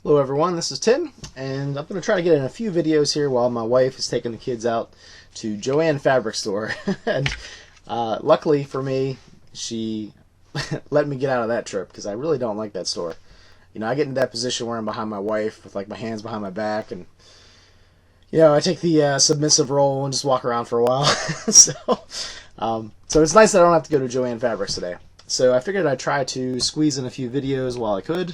Hello everyone, this is Tim, and I'm going to try to get in a few videos here while my wife is taking the kids out to Joann Fabric Store. And luckily for me, she let me get out of that trip because I really don't like that store. You know, I get into that position where I'm behind my wife with like my hands behind my back, and I take the submissive role and just walk around for a while. So it's nice that I don't have to go to Joann Fabrics today. So I figured I'd try to squeeze in a few videos while I could.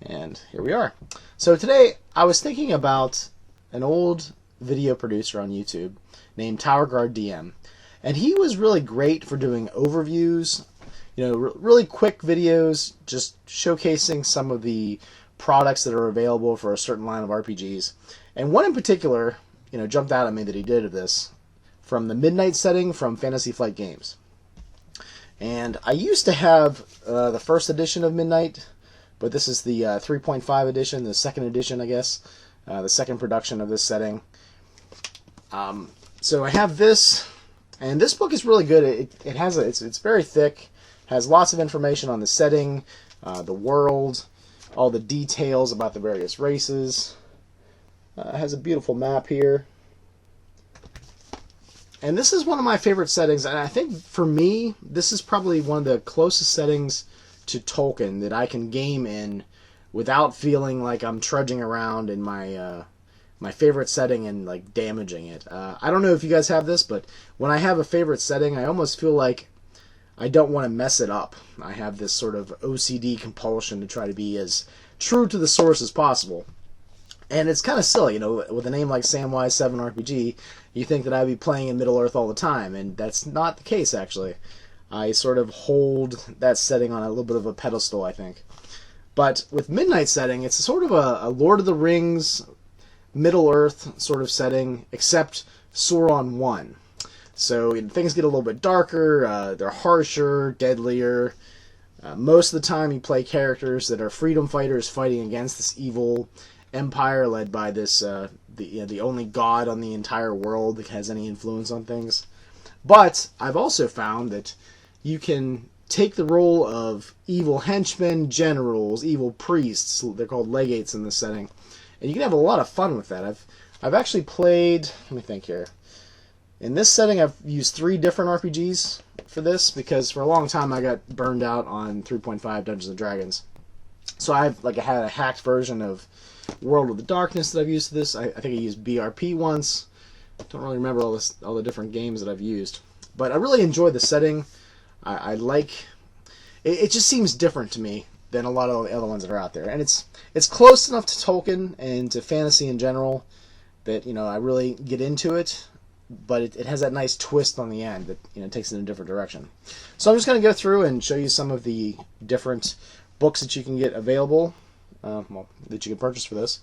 And here we are. So today I was thinking about an old video producer on YouTube named TowerGuard DM. And he was really great for doing overviews, really quick videos, just showcasing some of the products that are available for a certain line of RPGs. And one in particular, jumped out at me that he did of this from the Midnight setting from Fantasy Flight Games. And I used to have the first edition of Midnight, but this is the 3.5 edition, the second edition, I guess, the second production of this setting. So I have this, and this book is really good. It's very thick, has lots of information on the setting, the world, all the details about the various races. It has a beautiful map here. And this is one of my favorite settings, and I think for me, this is probably one of the closest settings to Tolkien that I can game in without feeling like I'm trudging around in my my favorite setting and like damaging it. I don't know if you guys have this, but when I have a favorite setting, I almost feel like I don't want to mess it up. I have this sort of OCD compulsion to try to be as true to the source as possible. And it's kind of silly, with a name like Samwise 7 RPG, you think that I'd be playing in Middle-earth all the time, and that's not the case, actually. I sort of hold that setting on a little bit of a pedestal, I think. But with Midnight setting, it's sort of a Lord of the Rings, Middle-earth sort of setting, except Sauron 1. So things get a little bit darker, they're harsher, deadlier. Most of the time you play characters that are freedom fighters fighting against this evil empire led by this the only god on the entire world that has any influence on things. But I've also found that you can take the role of evil henchmen, generals, evil priests. They're called legates in this setting, and you can have a lot of fun with that. I've actually played. Let me think here. In this setting, I've used 3 different RPGs for this because for a long time I got burned out on 3.5 Dungeons and Dragons. So I had a hacked version of World of the Darkness that I've used for this. I think I used BRP once. Don't really remember all the different games that I've used, but I really enjoy the setting. I like it. It just seems different to me than a lot of the other ones that are out there, and it's close enough to Tolkien and to fantasy in general that I really get into it. But it has that nice twist on the end that takes it in a different direction. So I'm just going to go through and show you some of the different books that you can get available, that you can purchase for this.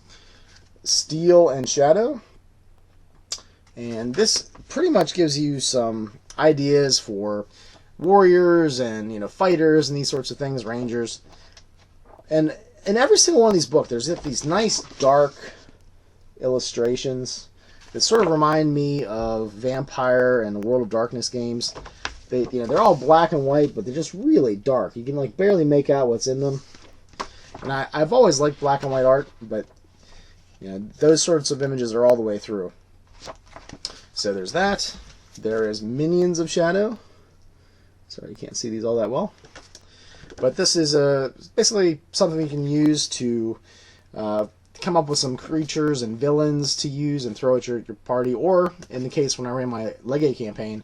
Steel and Shadow. And this pretty much gives you some ideas for warriors and fighters and these sorts of things, rangers. And in every single one of these books, there's these nice dark illustrations that sort of remind me of Vampire and the World of Darkness games. They're all black and white, but they're just really dark. You can barely make out what's in them. And I've always liked black and white art, but those sorts of images are all the way through. So there's that. There is Minions of Shadow. Sorry, you can't see these all that well. But this is basically something you can use to come up with some creatures and villains to use and throw at your party. Or, in the case when I ran my Legate campaign,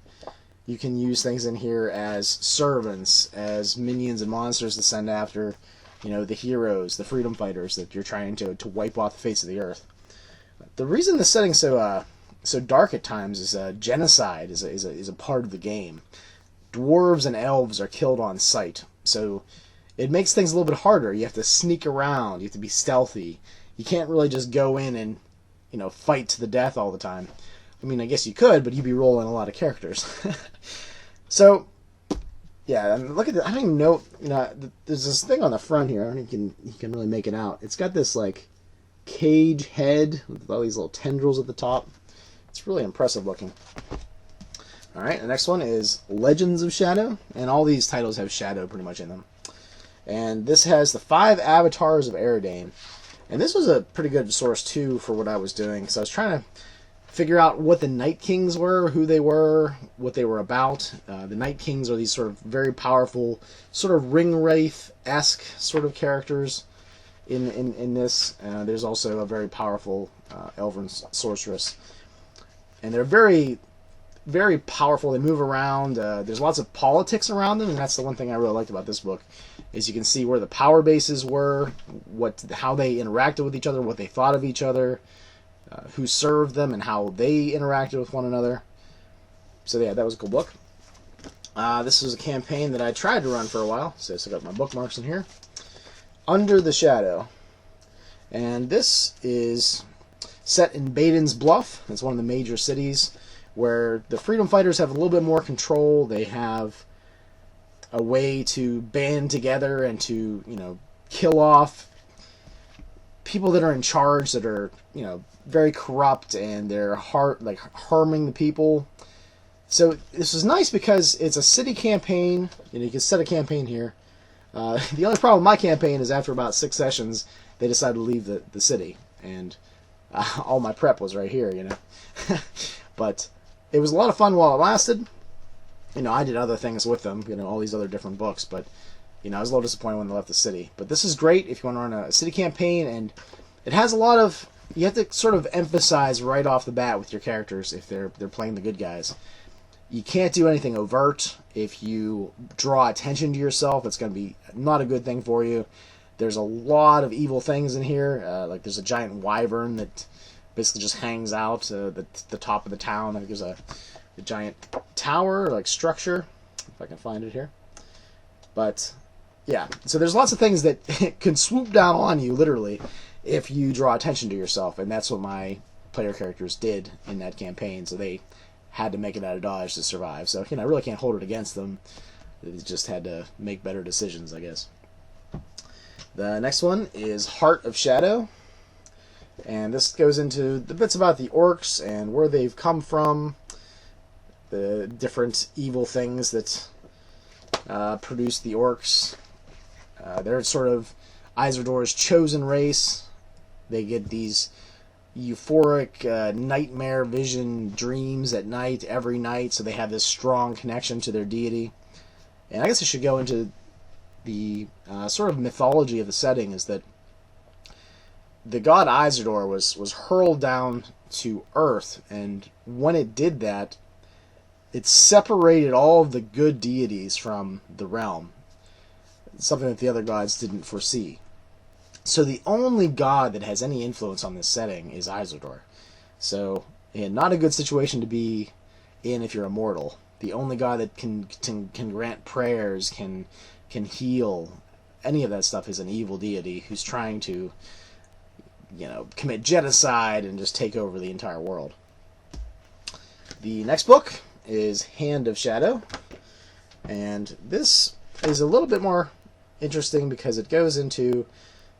you can use things in here as servants, as minions and monsters to send after the heroes, the freedom fighters that you're trying to wipe off the face of the earth. The reason the setting's so dark at times is genocide is a part of the game. Dwarves and elves are killed on sight, so it makes things a little bit harder. You have to sneak around, you have to be stealthy. You can't really just go in and fight to the death all the time. I mean, I guess you could, but you'd be rolling a lot of characters. So yeah, look at this. I don't even know. There's this thing on the front here. I don't think you can really make it out. It's got this cage head with all these little tendrils at the top. It's really impressive looking. All right, the next one is Legends of Shadow, and all these titles have shadow pretty much in them. And this has the 5 avatars of Eridane. And this was a pretty good source, too, for what I was doing. Because I was trying to figure out what the Night Kings were, who they were, what they were about. The Night Kings are these sort of very powerful, sort of ring wraith-esque sort of characters in this. There's also a very powerful elven sorceress. And they're very, very powerful. They move around. There's lots of politics around them, and that's the one thing I really liked about this book, is you can see where the power bases were, how they interacted with each other, what they thought of each other, who served them, and how they interacted with one another. So yeah, that was a cool book. This was a campaign that I tried to run for a while, so I got my bookmarks in here. Under the Shadow. And this is set in Baden's Bluff. It's one of the major cities where the freedom fighters have a little bit more control. They have a way to band together and to, kill off people that are in charge that are, very corrupt, and they're harming the people. So this is nice because it's a city campaign, and you can set a campaign here. The only problem with my campaign is after about 6 sessions, they decided to leave the city, and all my prep was right here, But it was a lot of fun while it lasted. I did other things with them, all these other different books, but, I was a little disappointed when they left the city. But this is great if you want to run a city campaign, and it has a lot of, you have to sort of emphasize right off the bat with your characters if they're playing the good guys. You can't do anything overt. If you draw attention to yourself, it's going to be not a good thing for you. There's a lot of evil things in here. Like there's a giant wyvern that basically just hangs out at the top of the town. I think there's a giant tower, like structure, if I can find it here. But yeah, so there's lots of things that can swoop down on you, literally, if you draw attention to yourself. And that's what my player characters did in that campaign. So they had to make it out of Dodge to survive. So, I really can't hold it against them. They just had to make better decisions, I guess. The next one is Heart of Shadow. And this goes into the bits about the orcs and where they've come from, the different evil things that produce the orcs. They're sort of Isildur's chosen race. They get these euphoric nightmare vision dreams at night, every night, so they have this strong connection to their deity. And I guess I should go into the sort of mythology of the setting, is that the god Isildur was hurled down to Earth, and when it did that, it separated all of the good deities from the realm. Something that the other gods didn't foresee. So the only god that has any influence on this setting is Isildur. So, not a good situation to be in if you're a mortal. The only god that can grant prayers, can heal, any of that stuff is an evil deity who's trying to, commit genocide and just take over the entire world. The next book is Hand of Shadow. And this is a little bit more interesting because it goes into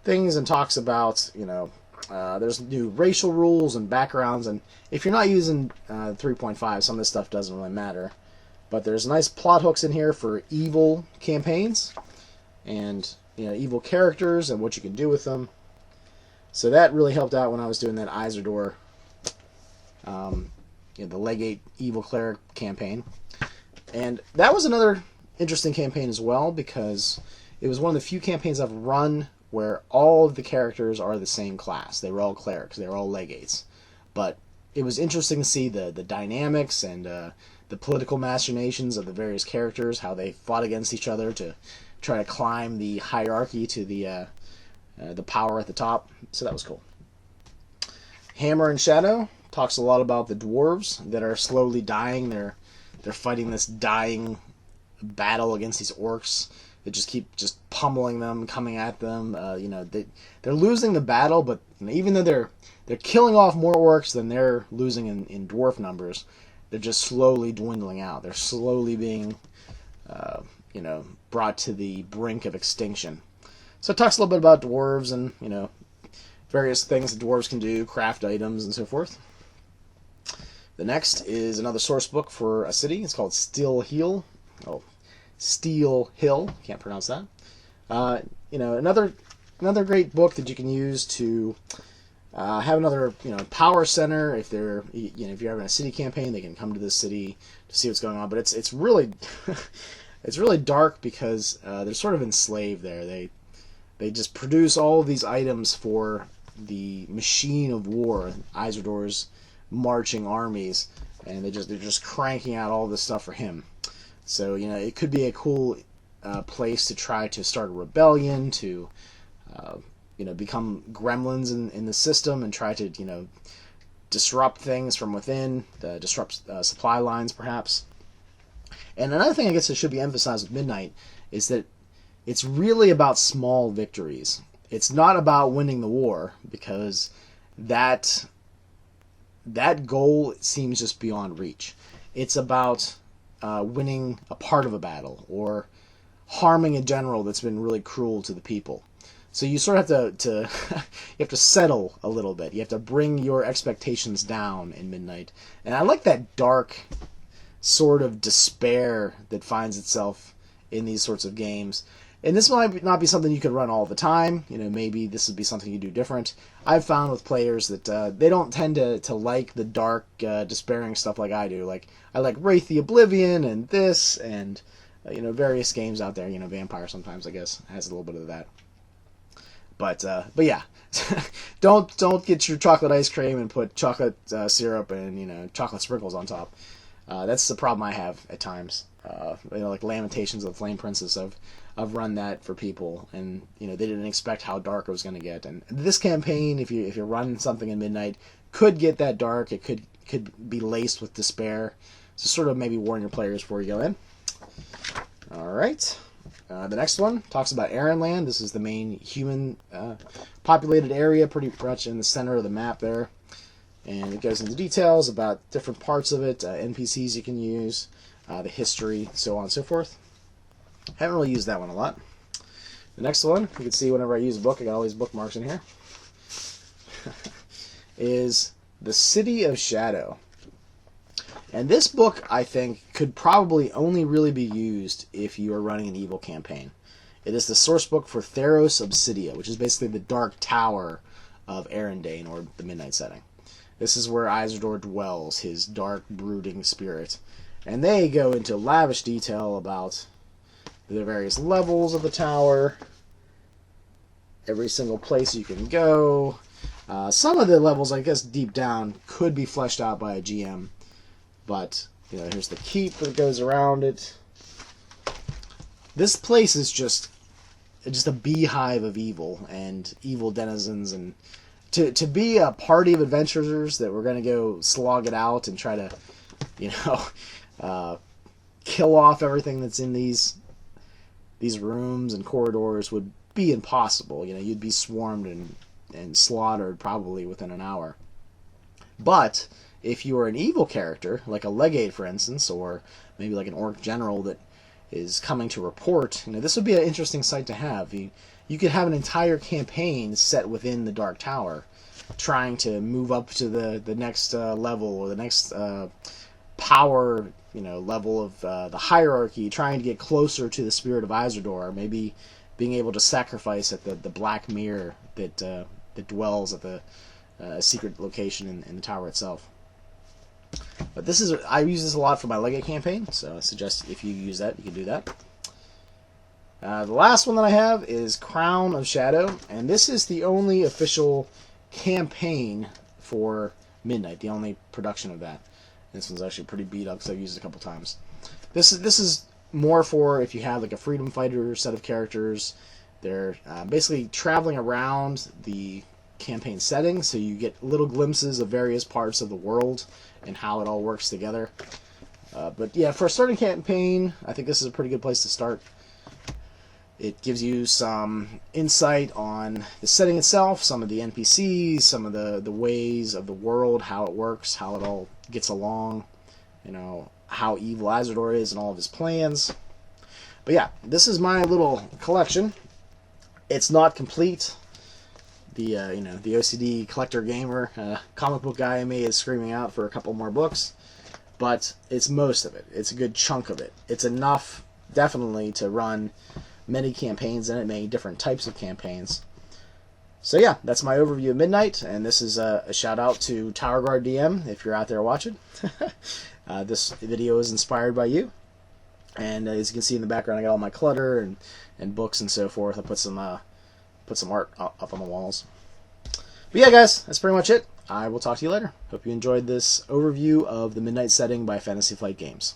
things and talks about, there's new racial rules and backgrounds, and if you're not using 3.5, some of this stuff doesn't really matter. But there's nice plot hooks in here for evil campaigns, and evil characters and what you can do with them. So that really helped out when I was doing that Isildur, the Legate Evil Cleric campaign. And that was another interesting campaign as well, because it was one of the few campaigns I've run where all of the characters are the same class. They were all clerics. They were all legates. But it was interesting to see the dynamics and the political machinations of the various characters, how they fought against each other to try to climb the hierarchy to the power at the top. So that was cool. Hammer and Shadow talks a lot about the dwarves that are slowly dying. They're fighting this dying battle against these orcs that just keep pummeling them, coming at them. They're losing the battle, but even though they're killing off more orcs than they're losing in dwarf numbers, they're just slowly dwindling out. They're slowly being, brought to the brink of extinction. So it talks a little bit about dwarves and, various things that dwarves can do, craft items, and so forth. The next is another source book for a city. It's called Steel Hill. Can't pronounce that. Another great book that you can use to have another power center. If they're if you're having a city campaign, they can come to this city to see what's going on. But it's really it's really dark because they're sort of enslaved there. They just produce all of these items for the machine of war, Isildur's marching armies, and they're just cranking out all this stuff for him. So it could be a cool place to try to start a rebellion, to become gremlins in the system and try to disrupt things from within, disrupt supply lines perhaps. And another thing I guess that should be emphasized with Midnight is that it's really about small victories. It's not about winning the war, because that goal seems just beyond reach. It's about winning a part of a battle, or harming a general that's been really cruel to the people. So you sort of have to you have to settle a little bit. You have to bring your expectations down in Midnight. And I like that dark sort of despair that finds itself in these sorts of games. And this might not be something you could run all the time. Maybe this would be something you do different. I've found with players that they don't tend to like the dark, despairing stuff like I do. Like I like Wraith the Oblivion and this, and various games out there. Vampire sometimes, I guess, has a little bit of that. But yeah, don't get your chocolate ice cream and put chocolate syrup and chocolate sprinkles on top. That's the problem I have at times. Like Lamentations of the Flame Princess. I've run that for people, and they didn't expect how dark it was going to get. And this campaign, if you run something in Midnight, could get that dark. It could be laced with despair. So sort of maybe warn your players before you go in. All right. The next one talks about Arenland. This is the main human populated area, pretty much in the center of the map there. And it goes into details about different parts of it, NPCs you can use, the history, so on and so forth. Haven't really used that one a lot. The next one, you can see whenever I use a book, I got all these bookmarks in here, is The City of Shadow. And this book, I think, could probably only really be used if you are running an evil campaign. It is the source book for Theros Obsidia, which is basically the Dark Tower of Arendane, or the Midnight setting. This is where Isildur dwells, his dark, brooding spirit. And they go into lavish detail about the various levels of the tower, every single place you can go. Some of the levels, I guess, deep down, could be fleshed out by a GM. But, here's the keep that goes around it. This place is just a beehive of evil and evil denizens, and to be a party of adventurers that were going to go slog it out and try to, kill off everything that's in these rooms and corridors would be impossible. You'd be swarmed and slaughtered probably within an hour. But if you are an evil character, like a legate, for instance, or maybe like an orc general that is coming to report, this would be an interesting sight to have. You could have an entire campaign set within the Dark Tower, trying to move up to the next level, or the next power level of the hierarchy, trying to get closer to the spirit of Isildur, maybe being able to sacrifice at the black mirror that dwells at the secret location in the tower itself. But I use this a lot for my Legate campaign, so I suggest if you use that, you can do that. The last one that I have is Crown of Shadow, and this is the only official campaign for Midnight, the only production of that. This one's actually pretty beat up because I've used it a couple times. This is more for if you have like a freedom fighter set of characters. They're basically traveling around the campaign setting, so you get little glimpses of various parts of the world and how it all works together. But yeah, for a starting campaign, I think this is a pretty good place to start. It gives you some insight on the setting itself, some of the NPCs, some of the ways of the world, how it works, how it all gets along, how evil Isildur is and all of his plans. But yeah, this is my little collection. It's not complete. The the OCD collector gamer, comic book guy in me is screaming out for a couple more books, but it's most of it. It's a good chunk of it. It's enough, definitely, to run many campaigns in it, many different types of campaigns. So yeah, that's my overview of Midnight, and this is a shout out to Tower Guard DM if you're out there watching. This video is inspired by you, and as you can see in the background, I got all my clutter and books and so forth. I put some art up on the walls. But yeah, guys, that's pretty much it. I will talk to you later. Hope you enjoyed this overview of the Midnight setting by Fantasy Flight Games.